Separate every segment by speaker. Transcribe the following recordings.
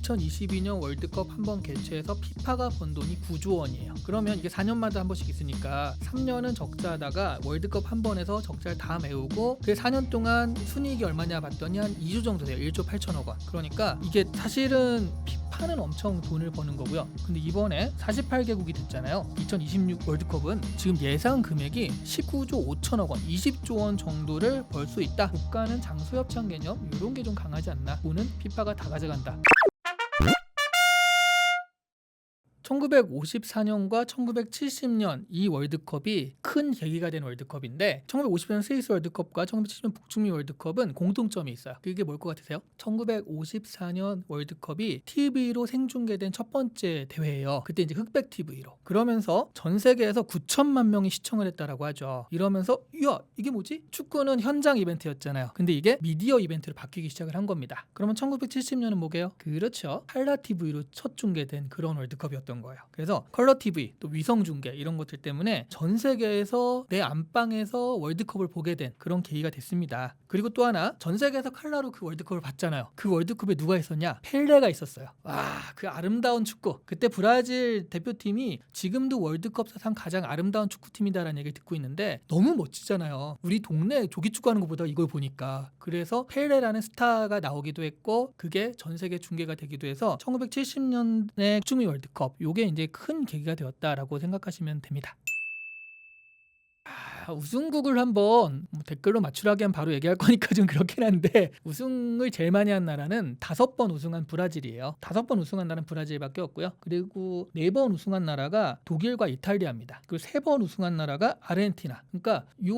Speaker 1: 2022년 월드컵 한 번 개최해서 피파가 번 돈이 9조 원이에요. 그러면 이게 4년마다 한 번씩 있으니까 3년은 적자하다가 월드컵 한 번에서 적자를 다 메우고 그 4년 동안 순이익이 얼마냐 봤더니 한 2조 정도 돼요. 1조 8천억 원. 그러니까 이게 사실은 피파는 엄청 돈을 버는 거고요. 근데 이번에 48개국이 됐잖아요. 2026 월드컵은 지금 예상 금액이 19조 5천억 원, 20조 원 정도를 벌 수 있다. 국가는 장소협찬 개념 이런 게 좀 강하지 않나. 돈은 피파가 다 가져간다. 1954년과 1970년 이 월드컵이 큰 계기가 된 월드컵인데 1950년 스위스 월드컵과 1970년 북중미 월드컵은 공통점이 있어요. 그게 뭘 것 같으세요? 1954년 월드컵이 TV로 생중계된 첫 번째 대회예요. 그때 이제 흑백 TV로. 그러면서 전 세계에서 9천만 명이 시청을 했다라고 하죠. 이러면서 이야 이게 뭐지? 축구는 현장 이벤트였잖아요. 근데 이게 미디어 이벤트로 바뀌기 시작을 한 겁니다. 그러면 1970년은 뭐게요? 그렇죠. 칼라 TV로 첫 중계된 그런 월드컵이었던 거예요. 그래서 컬러 TV 또 위성 중계 이런 것들 때문에 전 세계에서 내 안방에서 월드컵을 보게 된 그런 계기가 됐습니다. 그리고 또 하나 전 세계에서 칼라로 그 월드컵을 봤잖아요. 그 월드컵에 누가 있었냐? 펠레가 있었어요. 와, 그 아름다운 축구. 그때 브라질 대표팀이 지금도 월드컵 사상 가장 아름다운 축구팀이다라는 얘기를 듣고 있는데 너무 멋지잖아요. 우리 동네 조기축구하는 것보다 이걸 보니까. 그래서 펠레라는 스타가 나오기도 했고 그게 전 세계 중계가 되기도 해서 1970년에 북중미 월드컵 요게 이제 큰 계기가 되었다라고 생각하시면 됩니다. 우승국을 한번 댓글로 맞추라기 하면 바로 얘기할 거니까 좀 그렇긴 한데 우승을 제일 많이 한 나라는 5번 우승한 브라질이에요. 5번 우승한 나라는 브라질밖에 없고요. 그리고 4번 우승한 나라가 독일과 이탈리아입니다. 그리고 3번 우승한 나라가 아르헨티나. 그러니까 요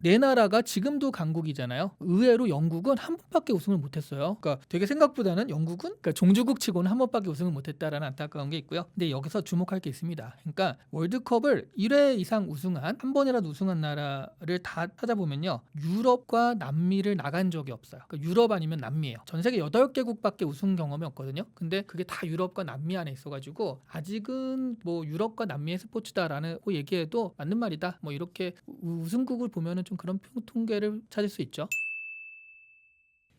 Speaker 1: 4나라가 지금도 강국이잖아요. 의외로 영국은 한 번밖에 우승을 못했어요. 그러니까 되게 생각보다는 영국은 그러니까 종주국 치고는 한 번밖에 우승을 못했다라는 안타까운 게 있고요. 근데 여기서 주목할 게 있습니다. 그러니까 월드컵을 1회 이상 우승한 한 번이라도 우승한 나라를 다 찾아보면요. 유럽과 남미를 나간 적이 없어요. 그러니까 유럽 아니면 남미예요. 전 세계 8개국밖에 우승 경험이 없거든요. 근데 그게 다 유럽과 남미 안에 있어가지고 아직은 뭐 유럽과 남미의 스포츠다라는 얘기해도 맞는 말이다. 뭐 이렇게 우승국을 보면은 좀 그런 통계를 찾을 수 있죠.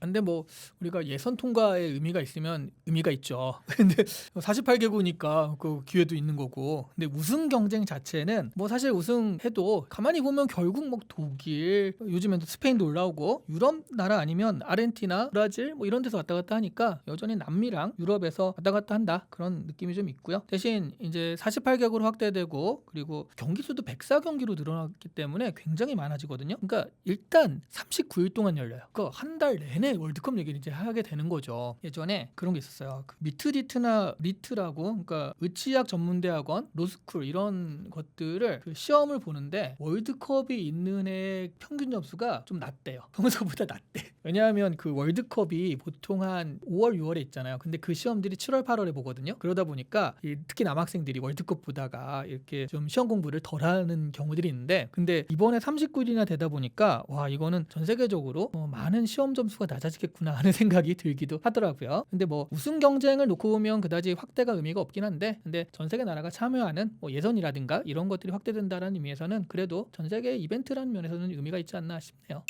Speaker 1: 근데 뭐 우리가 예선 통과의 의미가 있으면 의미가 있죠. 근데 48개국이니까 그 기회도 있는 거고. 근데 우승 경쟁 자체는 뭐 사실 우승해도 가만히 보면 결국 뭐 독일, 요즘엔 또 스페인도 올라오고 유럽 나라 아니면 아르헨티나, 브라질 뭐 이런 데서 왔다 갔다 하니까 여전히 남미랑 유럽에서 왔다 갔다 한다. 그런 느낌이 좀 있고요. 대신 이제 48개국으로 확대되고 그리고 경기 수도 104경기로 늘어났기 때문에 굉장히 많아지거든요. 그러니까 일단 39일 동안 열려요. 그 한 달 내내 월드컵 얘기를 이제 하게 되는 거죠. 예전에 그런 게 있었어요. 그 미트리트나 리트라고 그러니까 의치학 전문대학원, 로스쿨 이런 것들을 그 시험을 보는데 월드컵이 있는 해 평균 점수가 좀 낮대요. 평소보다 낮대. 왜냐하면 그 월드컵이 보통 한 5월, 6월에 있잖아요. 근데 그 시험들이 7월, 8월에 보거든요. 그러다 보니까 특히 남학생들이 월드컵 보다가 이렇게 좀 시험 공부를 덜 하는 경우들이 있는데 근데 이번에 39일이나 되다 보니까 와 이거는 전 세계적으로 많은 시험 점수가 낮아지겠구나 하는 생각이 들기도 하더라고요. 근데 뭐 우승 경쟁을 놓고 보면 그다지 확대가 의미가 없긴 한데 근데 전 세계 나라가 참여하는 뭐 예선이라든가 이런 것들이 확대된다는 의미에서는 그래도 전 세계 이벤트라는 면에서는 의미가 있지 않나 싶네요.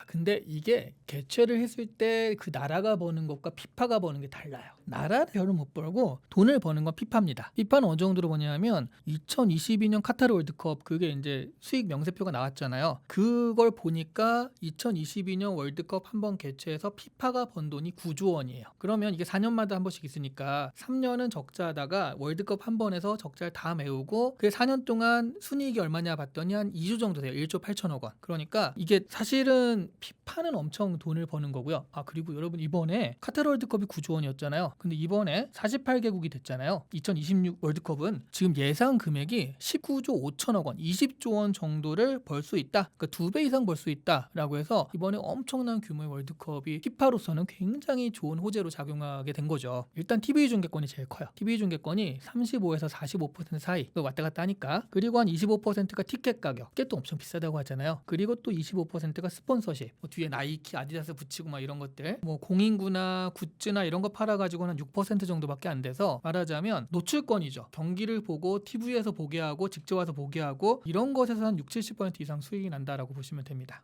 Speaker 1: 근데 이게 개최를 했을 때 그 나라가 버는 것과 피파가 버는 게 달라요. 나라는 별로 못 벌고 돈을 버는 건 피파입니다. 피파는 어느 정도로 버냐면 2022년 카타르 월드컵 그게 이제 수익 명세표가 나왔잖아요. 그걸 보니까 2022년 월드컵 한 번 개최해서 피파가 번 돈이 9조 원이에요. 그러면 이게 4년마다 한 번씩 있으니까 3년은 적자하다가 월드컵 한 번에서 적자를 다 메우고 그 4년 동안 순이익이 얼마냐 봤더니 한 2조 정도 돼요. 1조 8천억 원. 그러니까 이게 사실은 피파는 엄청 돈을 버는 거고요. 그리고 여러분 이번에 카타르 월드컵이 9조 원이었잖아요. 근데 이번에 48개국이 됐잖아요. 2026 월드컵은 지금 예상 금액이 19조 5천억 원, 20조 원 정도를 벌 수 있다. 그러니까 2배 이상 벌 수 있다라고 해서 이번에 엄청난 규모의 월드컵이 피파로서는 굉장히 좋은 호재로 작용하게 된 거죠. 일단 TV 중계권이 제일 커요. TV 중계권이 35에서 45% 사이 왔다 갔다 하니까 그리고 한 25%가 티켓 가격. 이게 또 엄청 비싸다고 하잖아요. 그리고 또 25%가 스폰서십. 뭐 뒤에 나이키, 아디다스 붙이고 막 이런 것들. 뭐 공인구나 굿즈나 이런 거 팔아가지고는 한 6% 정도밖에 안 돼서 말하자면 노출권이죠. 경기를 보고 TV에서 보게 하고 직접 와서 보게 하고 이런 것에서 한 60, 70% 이상 수익이 난다라고 보시면 됩니다.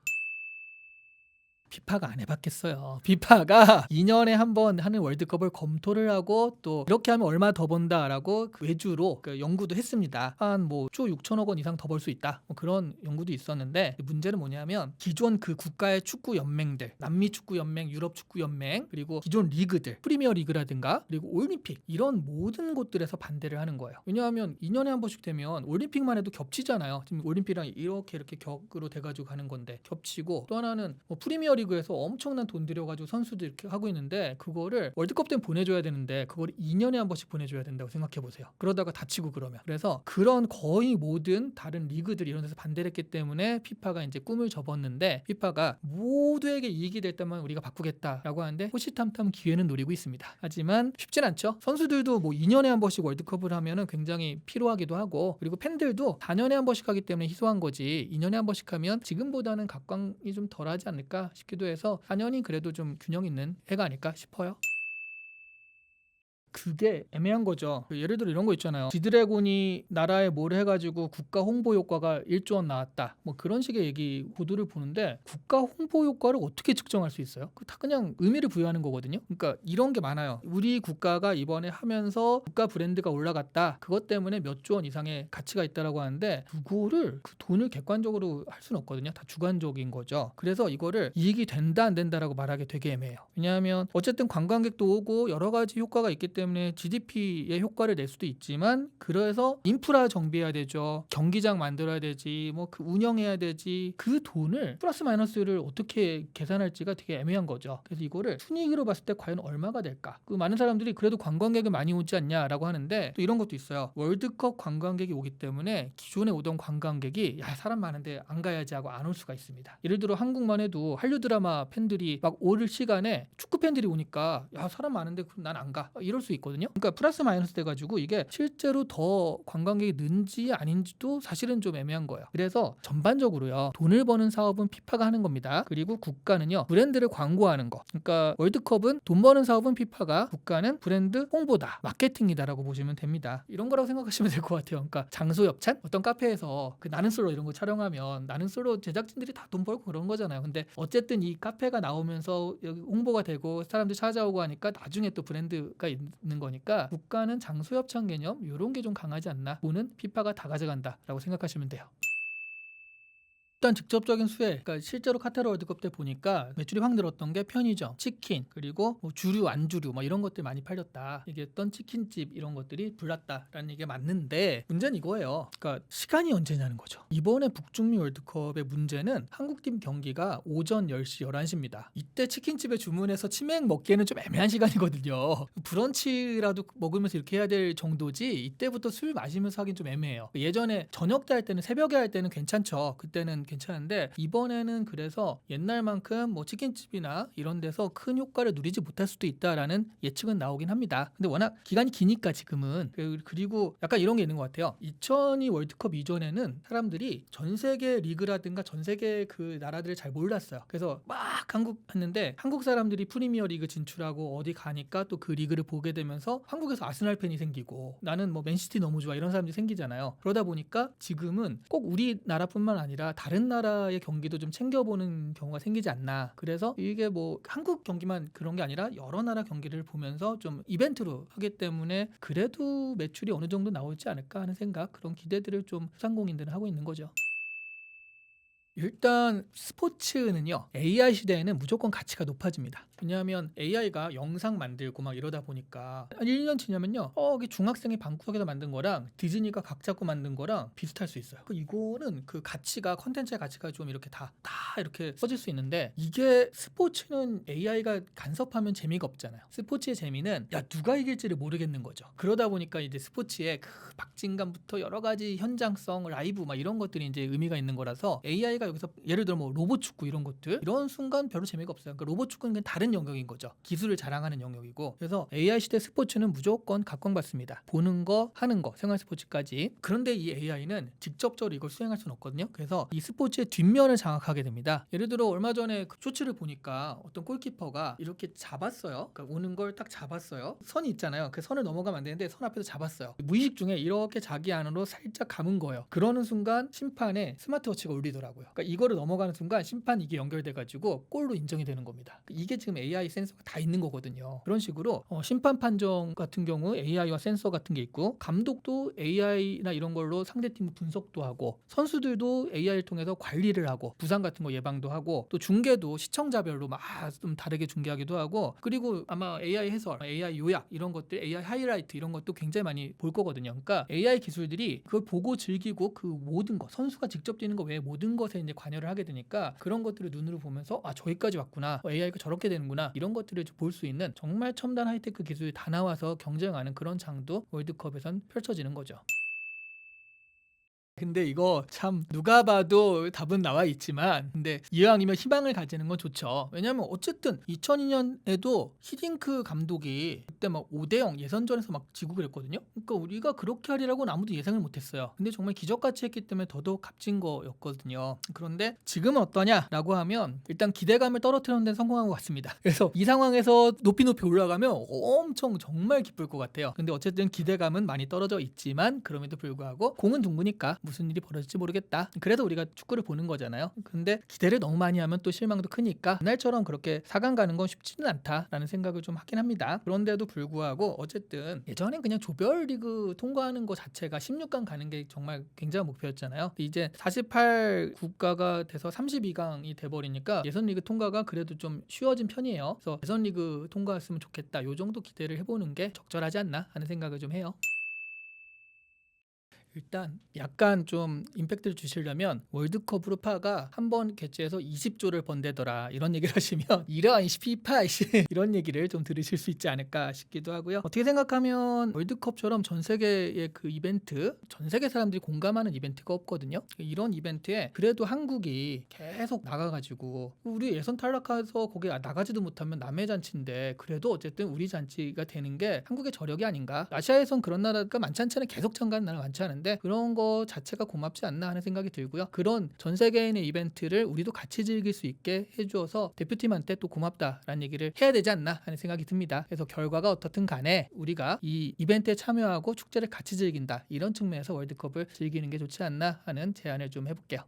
Speaker 1: 피파가 안 해봤겠어요. 피파가 2년에 한 번 하는 월드컵을 검토를 하고 또 이렇게 하면 얼마 더 번다라고 그 외주로 그 연구도 했습니다. 한 뭐 조 6천억 원 이상 더 벌 수 있다. 뭐 그런 연구도 있었는데 문제는 뭐냐면 기존 그 국가의 축구 연맹들, 남미 축구 연맹, 유럽 축구 연맹, 그리고 기존 리그들, 프리미어 리그라든가 그리고 올림픽 이런 모든 곳들에서 반대를 하는 거예요. 왜냐하면 2년에 한 번씩 되면 올림픽만 해도 겹치잖아요. 지금 올림픽이랑 이렇게 격으로 돼가지고 가는 건데 겹치고 또 하나는 뭐 프리미어 리그에서 엄청난 돈 들여가지고 선수들 이렇게 하고 있는데 그거를 월드컵 때는 보내줘야 되는데 그걸 2년에 한 번씩 보내줘야 된다고 생각해 보세요. 그러다가 다치고 그러면 그래서 그런 거의 모든 다른 리그들 이런 데서 반대를 했기 때문에 피파가 이제 꿈을 접었는데 피파가 모두에게 이익이 될 때만 우리가 바꾸겠다라고 하는데 호시탐탐 기회는 노리고 있습니다. 하지만 쉽진 않죠. 선수들도 뭐 2년에 한 번씩 월드컵을 하면은 굉장히 피로하기도 하고 그리고 팬들도 4년에 한 번씩 하기 때문에 희소한 거지 2년에 한 번씩 하면 지금보다는 각광이 좀 덜하지 않을까 싶기도 해서 4년이 그래도 좀 균형 있는 해가 아닐까 싶어요. 그게 애매한 거죠. 예를 들어 이런 거 있잖아요. 지드래곤이 나라에 뭘 해가지고 국가 홍보 효과가 1조 원 나왔다. 뭐 그런 식의 얘기 보도를 보는데 국가 홍보 효과를 어떻게 측정할 수 있어요? 다 그냥 의미를 부여하는 거거든요. 그러니까 이런 게 많아요. 우리 국가가 이번에 하면서 국가 브랜드가 올라갔다. 그것 때문에 몇 조 원 이상의 가치가 있다라고 하는데 그거를 그 돈을 객관적으로 할 수는 없거든요. 다 주관적인 거죠. 그래서 이거를 이익이 된다 안 된다라고 말하기 되게 애매해요. 왜냐하면 어쨌든 관광객도 오고 여러 가지 효과가 있기 때문에 GDP에 효과를 낼 수도 있지만 그래서 인프라 정비해야 되죠. 경기장 만들어야 되지. 뭐 그 운영해야 되지. 그 돈을 플러스 마이너스를 어떻게 계산할지가 되게 애매한 거죠. 그래서 이거를 순이익으로 봤을 때 과연 얼마가 될까? 그 많은 사람들이 그래도 관광객이 많이 오지 않냐라고 하는데 또 이런 것도 있어요. 월드컵 관광객이 오기 때문에 기존에 오던 관광객이 야 사람 많은데 안 가야지 하고 안 올 수가 있습니다. 예를 들어 한국만 해도 한류 드라마 팬들이 막 올 시간에 축구 팬들이 오니까 야 사람 많은데 그럼 난 안 가. 이럴 수 있거든요. 그러니까 플러스 마이너스 돼가지고 이게 실제로 더 관광객이 는지 아닌지도 사실은 좀 애매한 거예요. 그래서 전반적으로요 돈을 버는 사업은 피파가 하는 겁니다. 그리고 국가는요 브랜드를 광고하는 거. 그러니까 월드컵은 돈 버는 사업은 피파가, 국가는 브랜드 홍보다, 마케팅이다라고 보시면 됩니다. 이런 거라고 생각하시면 될 것 같아요. 그러니까 장소 협찬? 어떤 카페에서 그 나는 솔로 이런 거 촬영하면 나는 솔로 제작진들이 다 돈 벌고 그런 거잖아요. 근데 어쨌든 이 카페가 나오면서 여기 홍보가 되고 사람들 찾아오고 하니까 나중에 또 브랜드가 있는 거니까 국가는 장소 협찬 개념 이런 게 좀 강하지 않나. 돈은 피파가 다 가져간다라고 생각하시면 돼요. 일단 직접적인 수혜, 그러니까 실제로 카타르 월드컵 때 보니까 매출이 확 늘었던 게 편의점, 치킨, 그리고 뭐 주류, 안주류 뭐 이런 것들 많이 팔렸다. 얘기했던 치킨집 이런 것들이 불났다라는 얘기가 맞는데 문제는 이거예요. 그러니까 시간이 언제냐는 거죠. 이번에 북중미 월드컵의 문제는 한국팀 경기가 오전 10시, 11시입니다. 이때 치킨집에 주문해서 치맥 먹기에는 좀 애매한 시간이거든요. 브런치라도 먹으면서 이렇게 해야 될 정도지 이때부터 술 마시면서 하긴 좀 애매해요. 예전에 저녁 때 할 때는 새벽에 할 때는 괜찮죠. 그때는 괜찮은데 이번에는 그래서 옛날만큼 뭐 치킨집이나 이런 데서 큰 효과를 누리지 못할 수도 있다라는 예측은 나오긴 합니다. 근데 워낙 기간이 기니까 지금은 그리고 약간 이런 게 있는 것 같아요. 2002 월드컵 이전에는 사람들이 전 세계 리그라든가 전 세계 그 나라들을 잘 몰랐어요. 그래서 막 한국 했는데 한국 사람들이 프리미어 리그 진출하고 어디 가니까 또 그 리그를 보게 되면서 한국에서 아스날 팬이 생기고 나는 뭐 맨시티 너무 좋아 이런 사람들이 생기잖아요. 그러다 보니까 지금은 꼭 우리나라뿐만 아니라 다른 나라의 경기도 좀 챙겨보는 경우가 생기지 않나. 그래서 이게 뭐 한국 경기만 그런 게 아니라 여러 나라 경기를 보면서 좀 이벤트로 하기 때문에 그래도 매출이 어느 정도 나오지 않을까 하는 생각, 그런 기대들을 좀 소상공인들은 하고 있는 거죠. 일단 스포츠는요 AI 시대에는 무조건 가치가 높아집니다. 왜냐하면 AI가 영상 만들고 막 이러다 보니까 한 1년 지나면요 이게 중학생이 방구석에서 만든 거랑 디즈니가 각 잡고 만든 거랑 비슷할 수 있어요. 이거는 그 가치가, 컨텐츠의 가치가 좀 이렇게 다 이렇게 커질 수 있는데 이게 스포츠는 AI가 간섭하면 재미가 없잖아요. 스포츠의 재미는 야 누가 이길지를 모르겠는 거죠. 그러다 보니까 이제 스포츠의 그 박진감부터 여러 가지 현장성, 라이브 막 이런 것들이 이제 의미가 있는 거라서 AI가 여기서 예를 들어 뭐 로봇 축구 이런 것들 이런 순간 별로 재미가 없어요. 그러니까 로봇 축구는 그냥 다른 다른 영역인 거죠. 기술을 자랑하는 영역이고. 그래서 AI 시대 스포츠는 무조건 각광받습니다. 보는 거, 하는 거, 생활 스포츠까지. 그런데 이 AI는 직접적으로 이걸 수행할 수는 없거든요. 그래서 이 스포츠의 뒷면을 장악하게 됩니다. 예를 들어 얼마 전에 그 쇼츠를 보니까 어떤 골키퍼가 이렇게 잡았어요. 그러니까 오는 걸 딱 잡았어요. 선이 있잖아요. 그 선을 넘어가면 안 되는데 선 앞에서 잡았어요. 무의식 중에 이렇게 자기 안으로 살짝 감은 거예요. 그러는 순간 심판에 스마트워치가 울리더라고요. 그러니까 이거를 넘어가는 순간 심판 이게 연결돼가지고 골로 인정이 되는 겁니다. 이게 지금 AI 센서가 다 있는 거거든요. 그런 식으로 심판 판정 같은 경우 AI와 센서 같은 게 있고, 감독도 AI나 이런 걸로 상대팀 분석도 하고, 선수들도 AI를 통해서 관리를 하고, 부상 같은 거 예방도 하고, 또 중계도 시청자별로 막 좀 다르게 중계하기도 하고, 그리고 아마 AI 해설, AI 요약 이런 것들, AI 하이라이트 이런 것도 굉장히 많이 볼 거거든요. 그러니까 AI 기술들이 그걸 보고 즐기고 그 모든 것, 선수가 직접 뛰는 거 외에 모든 것에 이제 관여를 하게 되니까 그런 것들을 눈으로 보면서 저기까지 왔구나, AI가 저렇게 되는구나, 이런 것들을 볼 수 있는 정말 첨단 하이테크 기술이 다 나와서 경쟁하는 그런 장도 월드컵에선 펼쳐지는 거죠. 근데 이거 참 누가 봐도 답은 나와 있지만, 근데 이왕이면 희망을 가지는 건 좋죠. 왜냐면 어쨌든 2002년에도 히딩크 감독이 그때 막 5대0 예선전에서 막 지고 그랬거든요. 그러니까 우리가 그렇게 하리라고는 아무도 예상을 못했어요. 근데 정말 기적같이 했기 때문에 더더욱 값진 거였거든요. 그런데 지금은 어떠냐라고 하면 일단 기대감을 떨어뜨리는 데는 성공한 것 같습니다. 그래서 이 상황에서 높이 올라가면 엄청 정말 기쁠 것 같아요. 근데 어쨌든 기대감은 많이 떨어져 있지만, 그럼에도 불구하고 공은 둥그니까 무슨 일이 벌어질지 모르겠다. 그래도 우리가 축구를 보는 거잖아요. 근데 기대를 너무 많이 하면 또 실망도 크니까 그날처럼 그렇게 4강 가는 건 쉽지는 않다라는 생각을 좀 하긴 합니다. 그런데도 불구하고 어쨌든 예전엔 그냥 조별리그 통과하는 거 자체가 16강 가는 게 정말 굉장한 목표였잖아요. 이제 48 국가가 돼서 32강이 돼버리니까 예선리그 통과가 그래도 좀 쉬워진 편이에요. 그래서 예선리그 통과했으면 좋겠다, 요 정도 기대를 해보는 게 적절하지 않나 하는 생각을 좀 해요. 일단 약간 좀 임팩트를 주시려면, 월드컵으로 파가 한 번 개최해서 20조를 번대더라 이런 얘기를 하시면 이런 피파 이런 얘기를 좀 들으실 수 있지 않을까 싶기도 하고요. 어떻게 생각하면 월드컵처럼 전 세계의 그 이벤트, 전 세계 사람들이 공감하는 이벤트가 없거든요. 이런 이벤트에 그래도 한국이 계속 나가가지고, 우리 예선 탈락해서 거기 나가지도 못하면 남의 잔치인데 그래도 어쨌든 우리 잔치가 되는 게 한국의 저력이 아닌가. 아시아에선 그런 나라가 많지 않잖아요. 계속 참가하는 나라 많지 않은데 그런 거 자체가 고맙지 않나 하는 생각이 들고요. 그런 전 세계인의 이벤트를 우리도 같이 즐길 수 있게 해주어서 대표팀한테 또 고맙다라는 얘기를 해야 되지 않나 하는 생각이 듭니다. 그래서 결과가 어떻든 간에 우리가 이 이벤트에 참여하고 축제를 같이 즐긴다, 이런 측면에서 월드컵을 즐기는 게 좋지 않나 하는 제안을 좀 해볼게요.